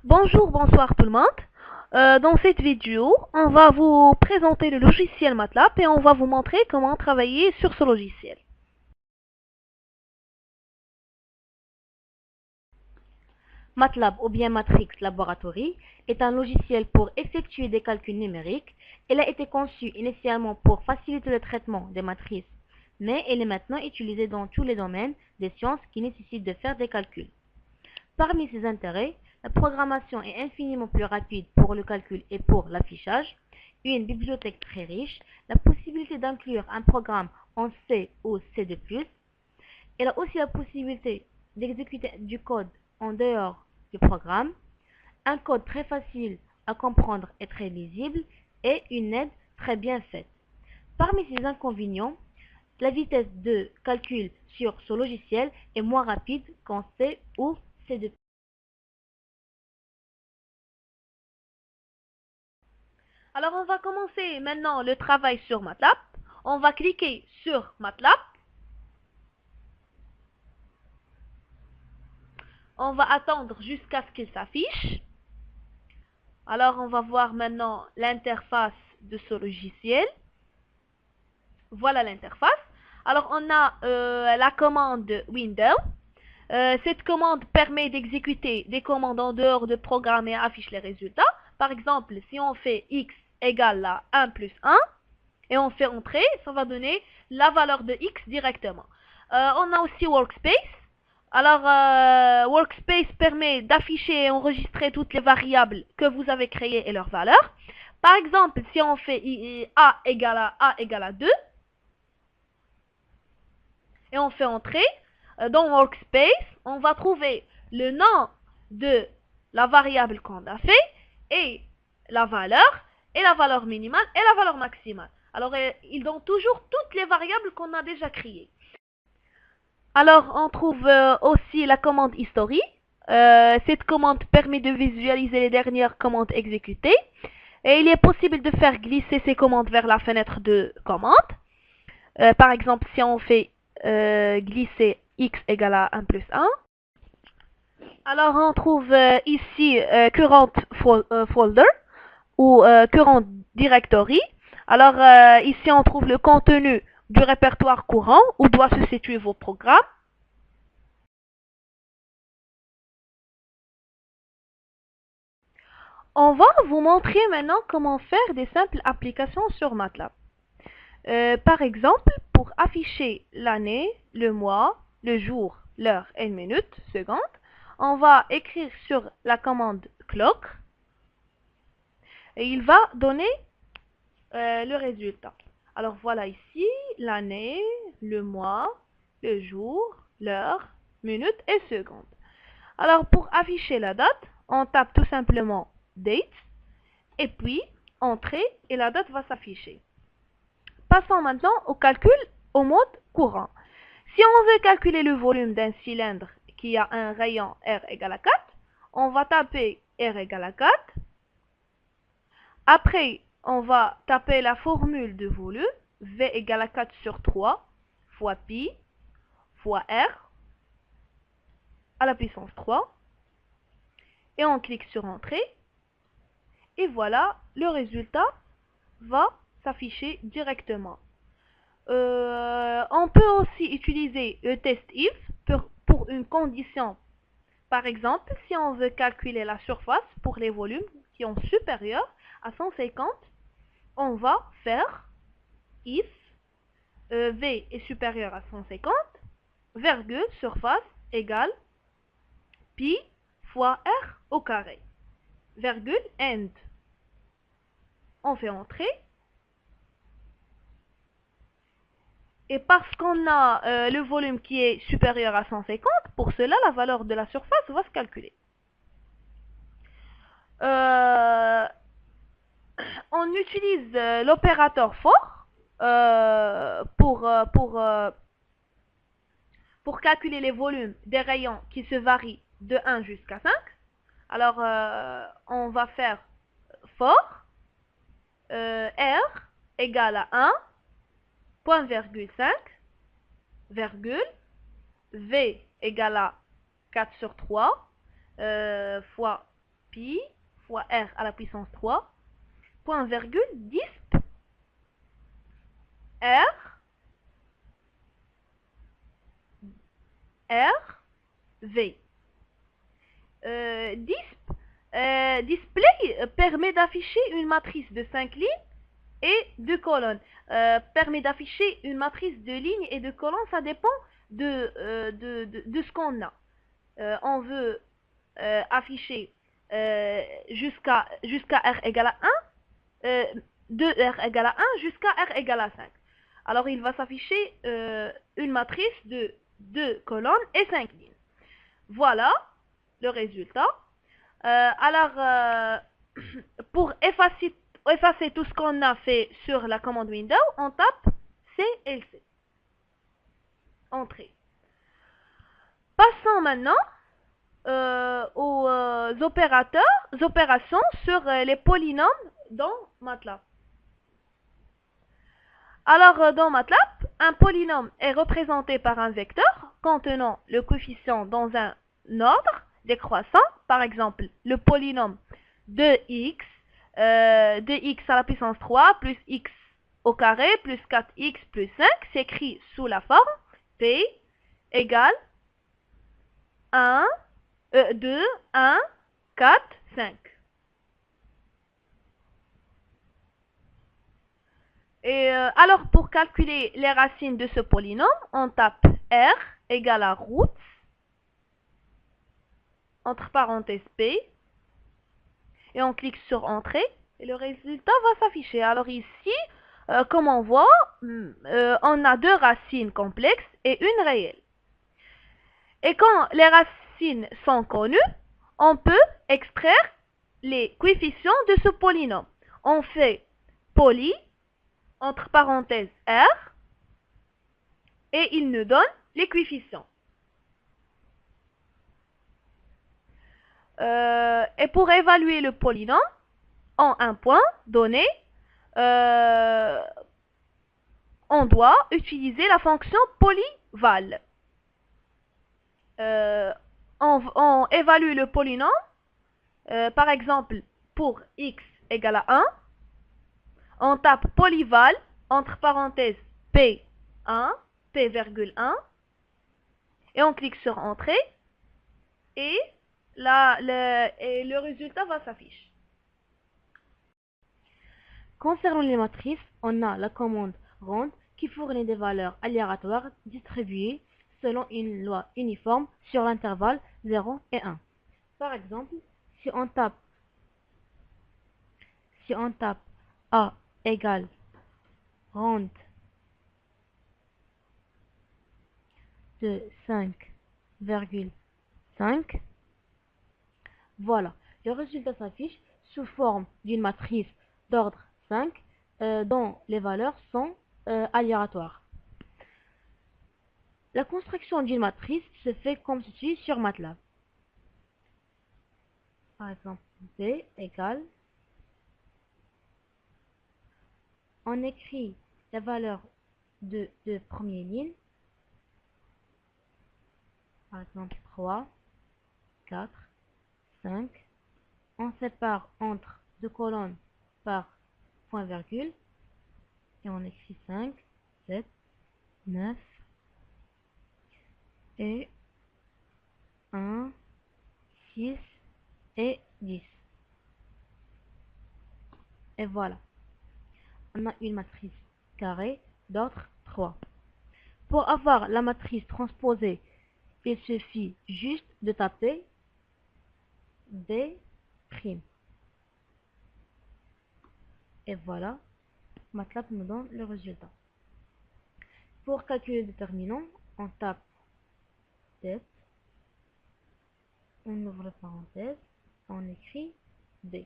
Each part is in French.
Bonjour, bonsoir tout le monde. Dans cette vidéo, on va vous présenter le logiciel MATLAB et on va vous montrer comment travailler sur ce logiciel. MATLAB ou bien Matrix Laboratory est un logiciel pour effectuer des calculs numériques. Il a été conçu initialement pour faciliter le traitement des matrices, mais il est maintenant utilisé dans tous les domaines des sciences qui nécessitent de faire des calculs. Parmi ses intérêts, la programmation est infiniment plus rapide pour le calcul et pour l'affichage, une bibliothèque très riche, la possibilité d'inclure un programme en C ou C++. Elle a aussi la possibilité d'exécuter du code en dehors du programme, un code très facile à comprendre et très lisible, et une aide très bien faite. Parmi ces inconvénients, la vitesse de calcul sur ce logiciel est moins rapide qu'en C ou C++. Alors on va commencer maintenant le travail sur MATLAB. On va cliquer sur MATLAB. On va attendre jusqu'à ce qu'il s'affiche. Alors on va voir maintenant l'interface de ce logiciel. Voilà l'interface. Alors on a la commande Window. Cette commande permet d'exécuter des commandes en dehors de programme et affiche les résultats. Par exemple, si on fait x égale à 1 plus 1, et on fait entrer, ça va donner la valeur de x directement. On a aussi Workspace. Alors, Workspace permet d'afficher et enregistrer toutes les variables que vous avez créées et leurs valeurs. Par exemple, si on fait a égale à 2, et on fait entrer, dans Workspace, on va trouver le nom de la variable qu'on a fait, et la valeur minimale et la valeur maximale. Alors, ils donnent toujours toutes les variables qu'on a déjà créées. Alors, on trouve aussi la commande History. Cette commande permet de visualiser les dernières commandes exécutées. Et il est possible de faire glisser ces commandes vers la fenêtre de commande. Par exemple, si on fait glisser x égale à 1 plus 1. Alors, on trouve ici Current Folder ou Current Directory. Alors, ici, on trouve le contenu du répertoire courant où doit se situer vos programmes. On va vous montrer maintenant comment faire des simples applications sur MATLAB. Par exemple, pour afficher l'année, le mois, le jour, l'heure et une minute, seconde, on va écrire sur la commande clock et il va donner le résultat. Alors voilà ici l'année, le mois, le jour, l'heure, minute et seconde. Alors pour afficher la date, on tape tout simplement date et puis entrée et la date va s'afficher. Passons maintenant au calcul au mode courant. Si on veut calculer le volume d'un cylindre qui a un rayon R égale à 4, on va taper R égale à 4. Après, on va taper la formule de volume, V égale à 4 sur 3 fois pi fois R à la puissance 3. Et on clique sur Entrée. Et voilà, le résultat va s'afficher directement. On peut aussi utiliser le test if pour une condition. Par exemple, si on veut calculer la surface pour les volumes qui sont supérieurs à 150, on va faire if V est supérieur à 150, virgule, surface égale pi fois R au carré, virgule, end. On fait entrer. Et parce qu'on a le volume qui est supérieur à 150, pour cela, la valeur de la surface va se calculer. On utilise l'opérateur for pour calculer les volumes des rayons qui se varient de 1 jusqu'à 5. Alors, on va faire for R égale à 1, point virgule 5, virgule, V égale à 4 sur 3 fois pi fois r à la puissance 3, point virgule, disp r v. Display permet d'afficher une matrice de 5 lignes et 2 colonnes. Permet d'afficher une matrice de lignes et de colonnes, ça dépend de ce qu'on a. On veut afficher jusqu'à r égale à 1, de r égale à 1 jusqu'à r égale à 5. Alors il va s'afficher une matrice de 2 colonnes et 5 lignes. Voilà le résultat. Alors, pour effacer tout ce qu'on a fait sur la commande Windows, on tape CLC. Entrée. Passons maintenant aux opérations sur les polynômes dans MATLAB. Alors, dans MATLAB, un polynôme est représenté par un vecteur contenant le coefficient dans un ordre décroissant. Par exemple, le polynôme 2x à la puissance 3 plus x au carré plus 4x plus 5 s'écrit sous la forme p égale 2, 1, 4, 5. Et alors, pour calculer les racines de ce polynôme, on tape r égale à root, entre parenthèses p, et on clique sur entrée, et le résultat va s'afficher. Alors ici, comme on voit, on a 2 racines complexes et une réelle. Et quand les racines sont connues, on peut extraire les coefficients de ce polynôme. On fait poly, entre parenthèses r, et il nous donne les coefficients. Et pour évaluer le polynôme en un point donné, on doit utiliser la fonction polyval. On évalue le polynôme, par exemple, pour x égale à 1, on tape polyval, entre parenthèses P1, P virgule 1, et on clique sur entrée, et le résultat va s'afficher. Concernant les matrices, on a la commande rand qui fournit des valeurs aléatoires distribuées selon une loi uniforme sur l'intervalle 0 et 1. Par exemple, si on tape A égale rand de 5,5, voilà, le résultat s'affiche sous forme d'une matrice d'ordre 5 dont les valeurs sont aléatoires. La construction d'une matrice se fait comme ceci sur MATLAB. Par exemple, B égale, on écrit la valeur de première ligne, par exemple 3, 4, 5, on sépare entre 2 colonnes par point virgule, et on écrit 5, 7, 9, et 1, 6 et 10. Et voilà. On a une matrice carrée d'ordre 3. Pour avoir la matrice transposée, il suffit juste de taper B'. Et voilà, MATLAB nous donne le résultat. Pour calculer le déterminant, on tape tête, on ouvre la parenthèse, on écrit B.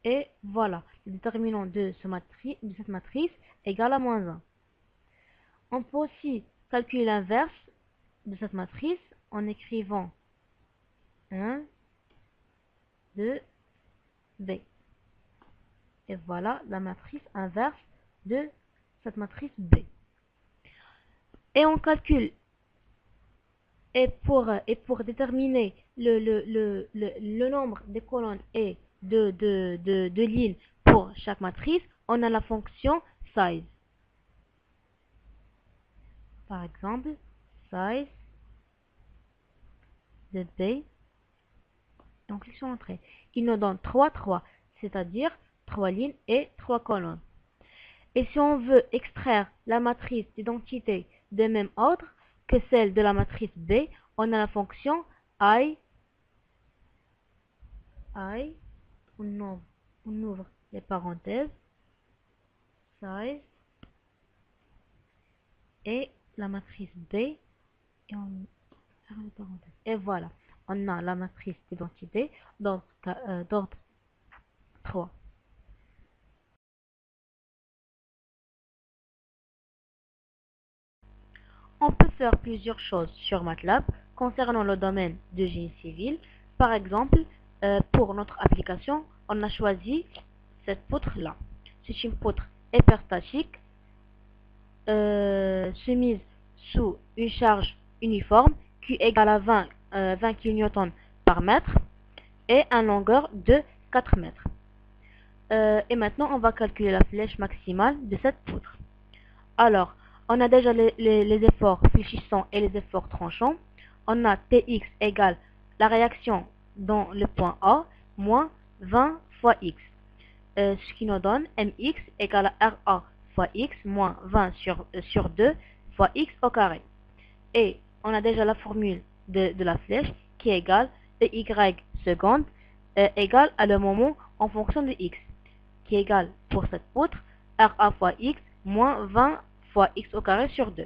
Et voilà, le déterminant de cette matrice égale à moins 1. On peut aussi calculer l'inverse de cette matrice en écrivant 1, 2, B. Et voilà la matrice inverse de cette matrice B. Et on calcule Et pour déterminer le nombre de colonnes et de lignes pour chaque matrice, on a la fonction size. Par exemple, size de B, et on clique sur Entrée. Il nous donne 3, c'est-à-dire 3 lignes et 3 colonnes. Et si on veut extraire la matrice d'identité de même ordre que celle de la matrice B, on a la fonction I, on ouvre les parenthèses, size, et la matrice B, et on ferme les parenthèses. Et voilà, on a la matrice d'identité d'ordre 3. On peut faire plusieurs choses sur MATLAB concernant le domaine de génie civil. Par exemple, pour notre application, on a choisi cette poutre-là. C'est une poutre hyperstatique soumise sous une charge uniforme qui est égale à 20 kN par mètre et une longueur de 4 mètres. Et maintenant, on va calculer la flèche maximale de cette poutre. Alors, on a déjà les efforts fléchissants et les efforts tranchants. On a Tx égale la réaction dans le point A moins 20 fois x. Ce qui nous donne Mx égale à Ra fois x moins 20 sur 2 fois x au carré. Et on a déjà la formule de la flèche qui est égale Ey seconde égale à le moment en fonction de x, qui est égal pour cette poutre Ra fois x moins 20 fois x au carré sur 2.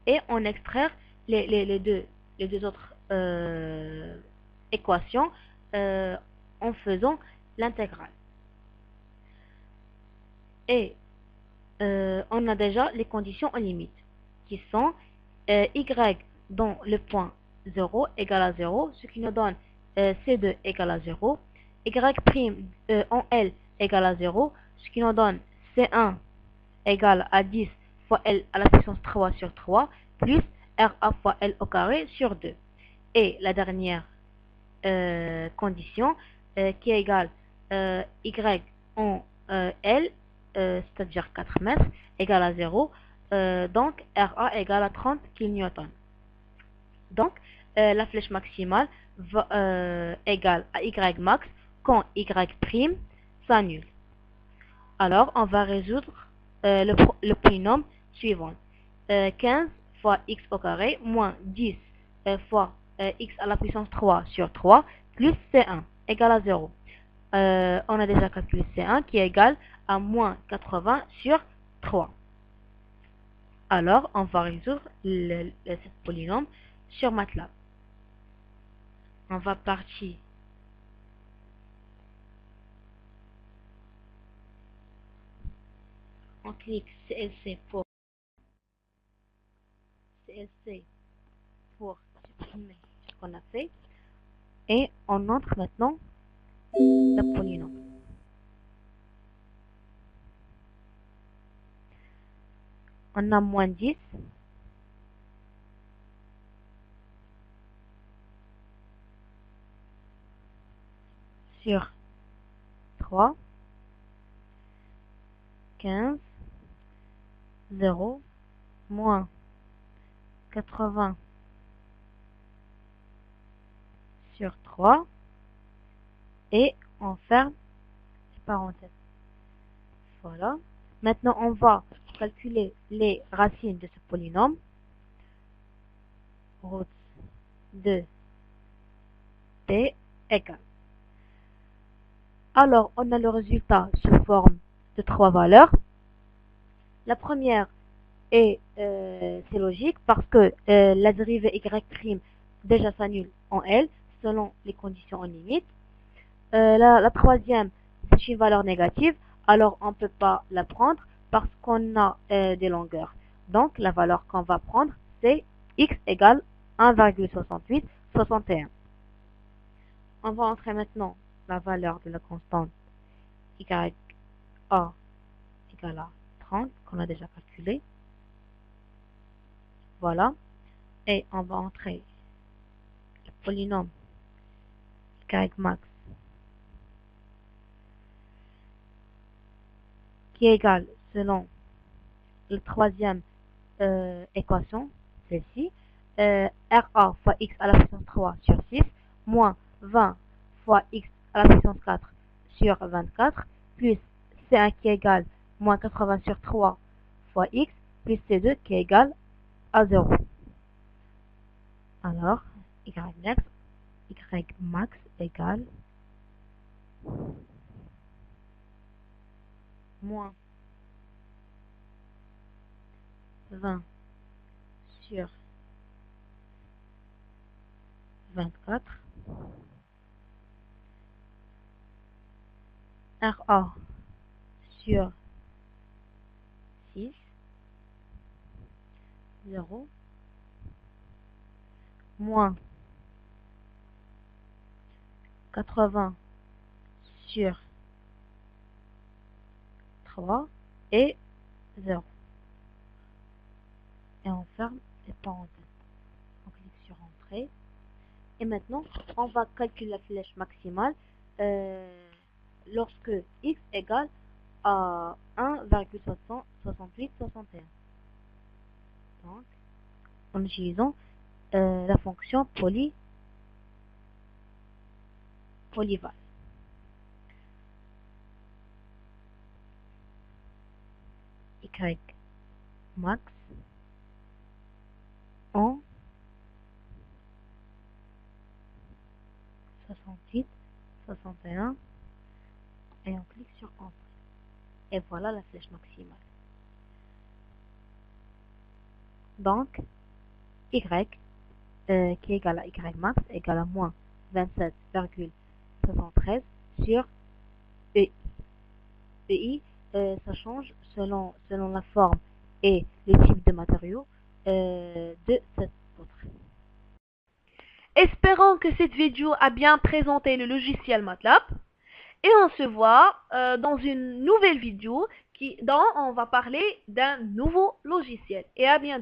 Et on extraire les deux autres équations en faisant l'intégrale. Et on a déjà les conditions en limite, qui sont y dans le point 0 égale à 0, ce qui nous donne C2 égale à 0, y' en L égale à 0, ce qui nous donne C1 égale à 10 fois L à la puissance 3 sur 3, plus Ra fois L au carré sur 2. Et la dernière condition qui est égale Y en L, c'est-à-dire 4 mètres, égale à 0, donc Ra égale à 30 kN. Donc la flèche maximale égale à Y max quand Y' s'annule. Alors on va résoudre le polynôme suivant. 15 fois x au carré moins 10 fois x à la puissance 3 sur 3 plus C1 égale à 0. On a déjà calculé C1 qui est égal à moins 80 sur 3. Alors, on va résoudre ce polynôme sur MATLAB. On va partir on clique CLC pour supprimer ce qu'on a fait et on entre maintenant le polynôme. On a moins 10 sur 3, 15, 0, moins 80 sur 3 et on ferme les parenthèses. Voilà. Maintenant, on va calculer les racines de ce polynôme. Root de t égale. Alors, on a le résultat sous forme de 3 valeurs. La première est, c'est logique parce que la dérivée y' déjà s'annule en L selon les conditions en limite. La troisième, c'est une valeur négative, alors on ne peut pas la prendre parce qu'on a des longueurs. Donc la valeur qu'on va prendre, c'est x égale 1,6861. On va entrer maintenant la valeur de la constante y a égale à 30, qu'on a déjà calculé. Voilà. et on va entrer le polynôme y max qui est égal, selon la troisième équation, celle-ci, RA fois x à la puissance 3 sur 6, moins 20 fois x à la puissance 4 sur 24, plus C1 qui est égal moins 80 sur 3 fois x, plus C2 qui est égal à 0. Alors, y max égale moins 20 sur 24, RA sur 6, 0, moins 80 sur 3 et 0. Et on ferme les parenthèses. On clique sur Entrée. Et maintenant, on va calculer la flèche maximale lorsque x égale à 1,6861. Donc, en utilisant la fonction polyval. Y max en 68, 61 et on clique sur Entrée. Et voilà la flèche maximale. Donc, y qui est égal à y max égale à moins 27,73 sur EI. EI, ça change selon la forme et le type de matériau de cette poutre. Espérons que cette vidéo a bien présenté le logiciel MATLAB. Et on se voit dans une nouvelle vidéo dont on va parler d'un nouveau logiciel. Et à bientôt.